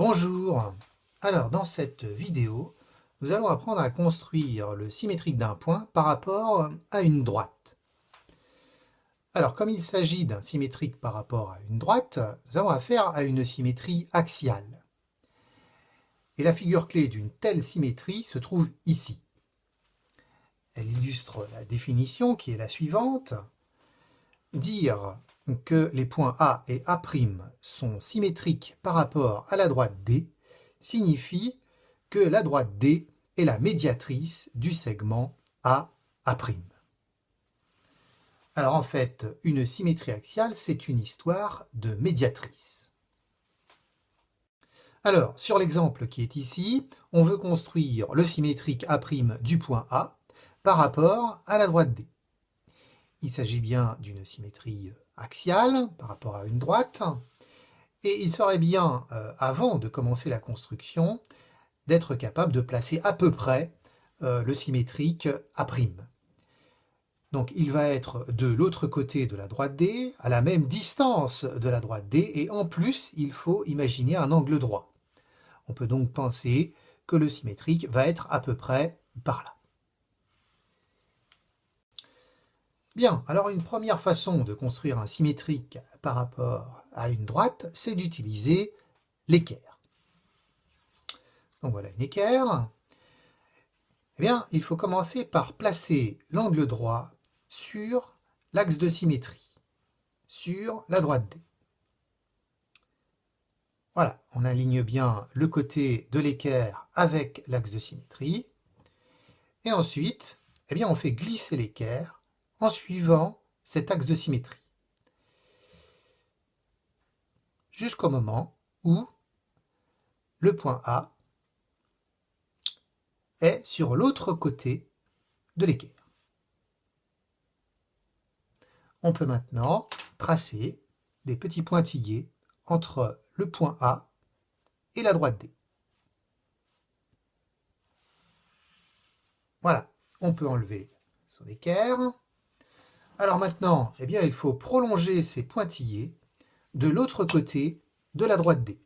Bonjour. Alors dans cette vidéo, nous allons apprendre à construire le symétrique d'un point par rapport à une droite. Alors comme il s'agit d'un symétrique par rapport à une droite, nous avons affaire à une symétrie axiale. Et la figure clé d'une telle symétrie se trouve ici. Elle illustre la définition qui est la suivante. Dire que les points A et A' sont symétriques par rapport à la droite D signifie que la droite D est la médiatrice du segment A'. Alors en fait, une symétrie axiale, c'est une histoire de médiatrice. Alors, sur l'exemple qui est ici, on veut construire le symétrique A' du point A par rapport à la droite D. Il s'agit bien d'une symétrie axiale par rapport à une droite, et il serait bien, avant de commencer la construction, d'être capable de placer à peu près le symétrique A'. Donc il va être de l'autre côté de la droite D, à la même distance de la droite D, et en plus, il faut imaginer un angle droit. On peut donc penser que le symétrique va être à peu près par là. Bien, alors une première façon de construire un symétrique par rapport à une droite, c'est d'utiliser l'équerre. Donc voilà une équerre. Eh bien, il faut commencer par placer l'angle droit sur l'axe de symétrie, sur la droite D. Voilà, on aligne bien le côté de l'équerre avec l'axe de symétrie. Et ensuite, eh bien, on fait glisser l'équerre en suivant cet axe de symétrie, jusqu'au moment où le point A est sur l'autre côté de l'équerre. On peut maintenant tracer des petits pointillés entre le point A et la droite D. Voilà, on peut enlever son équerre. Alors maintenant, eh bien, il faut prolonger ces pointillés de l'autre côté de la droite D.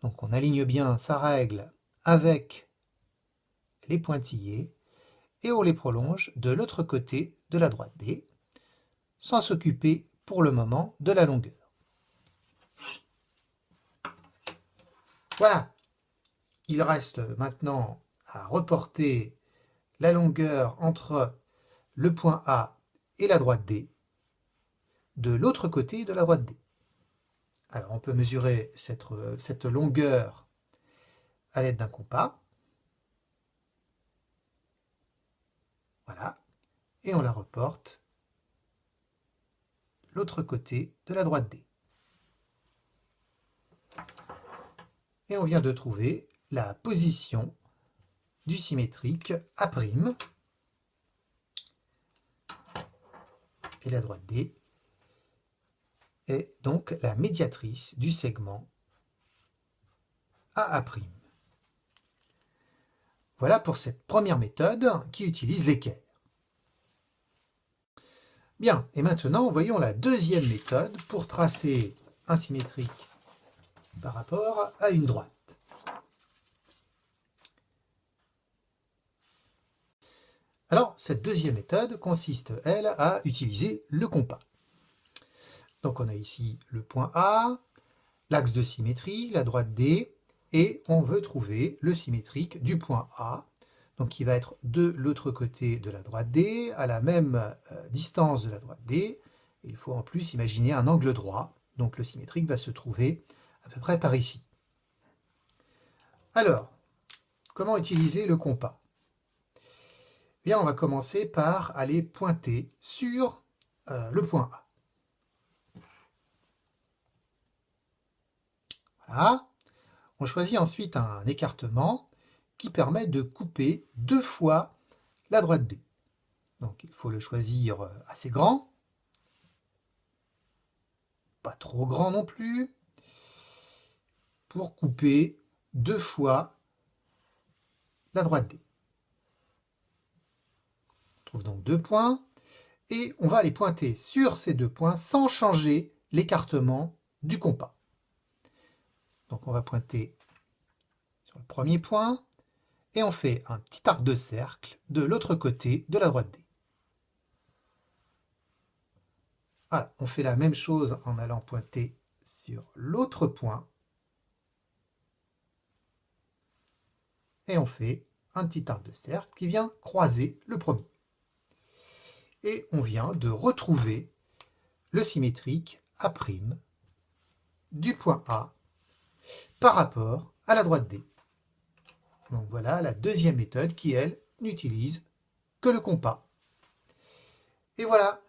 Donc on aligne bien sa règle avec les pointillés et on les prolonge de l'autre côté de la droite D, sans s'occuper pour le moment de la longueur. Voilà, il reste maintenant à reporter la longueur entre le point A et la droite D de l'autre côté de la droite D. Alors on peut mesurer cette longueur à l'aide d'un compas. Voilà, et on la reporte de l'autre côté de la droite D. Et on vient de trouver la position du symétrique A'. Et la droite D est donc la médiatrice du segment AA'. Voilà pour cette première méthode qui utilise l'équerre. Bien, et maintenant voyons la deuxième méthode pour tracer un symétrique par rapport à une droite. Alors, cette deuxième méthode consiste, elle, à utiliser le compas. Donc on a ici le point A, l'axe de symétrie, la droite D, et on veut trouver le symétrique du point A, donc qui va être de l'autre côté de la droite D, à la même distance de la droite D. Il faut en plus imaginer un angle droit, donc le symétrique va se trouver à peu près par ici. Alors, comment utiliser le compas ? Eh bien, on va commencer par aller pointer sur le point A. Voilà. On choisit ensuite un écartement qui permet de couper 2 fois la droite D. Donc il faut le choisir assez grand, pas trop grand non plus, pour couper 2 fois la droite D. On trouve donc 2 points, et on va aller pointer sur ces 2 points sans changer l'écartement du compas. Donc on va pointer sur le premier point, et on fait un petit arc de cercle de l'autre côté de la droite D. Voilà, on fait la même chose en allant pointer sur l'autre point, et on fait un petit arc de cercle qui vient croiser le premier. Et on vient de retrouver le symétrique A' du point A par rapport à la droite D. Donc voilà la deuxième méthode qui, elle, n'utilise que le compas. Et voilà.